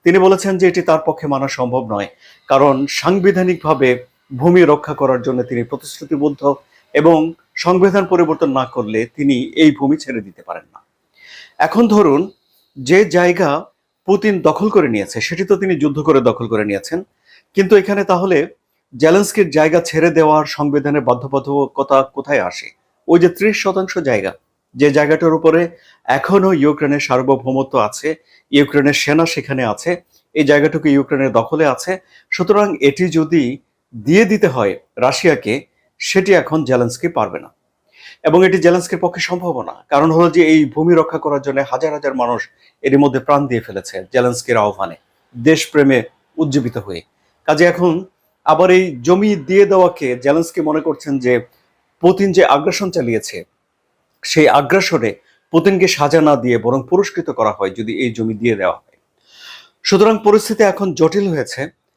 তিনি বলেছেন যে এটি তার পক্ষে মানা সম্ভব নয়, কারণ সাংবিধানিকভাবে ভূমি রক্ষা করার জন্য তিনি প্রতিশ্রুতিবদ্ধ এবং সংবিধান পরিবর্তন না করলে তিনি এই ভূমি ছেড়ে দিতে পারেন না। এখন ধরুন, যে জায়গা পুতিন দখল করে নিয়েছে সেটি তো তিনি যুদ্ধ করে দখল করে নিয়েছেন, কিন্তু এখানে তাহলে জেলেনস্কির জায়গা ছেড়ে দেওয়ার সংবিধানের বাধ্যবাধকতা কোথায় আসে? ওই যে 30% জায়গা, যে জায়গাটার উপরে এখনো ইউক্রেনের সার্বভৌমত্ব আছে, ইউক্রেনের সেনা সেখানে আছে, এই জায়গাটুকু ইউক্রেনের দখলে আছে। সুতরাং এটি যদি দিয়ে দিতে হয় রাশিয়াকে, সেটি এখন জেলেনস্কি পারবে না এবং এটি জেলেনস্কির পক্ষে সম্ভব না। কারণ হলো যে এই ভূমি রক্ষা করার জন্য হাজার হাজার মানুষ এরই মধ্যে প্রাণ দিয়ে ফেলেছে জেলেনস্কির আহ্বানে, দেশপ্রেমে উজ্জীবিত হয়ে। কাজে এখন আবার এই জমি দিয়ে দেওয়াকে জেলেনস্কি মনে করছেন যে পুতিন যে আগ্রাসন চালিয়েছে সেই আগ্রাসনে পুতিনকে সাজা না দিয়ে বরং পুরস্কৃত করা হয় যদি এই জমি দিয়ে দেওয়া হয়। সুতরাং পরিস্থিতি এখন জটিল হয়েছে।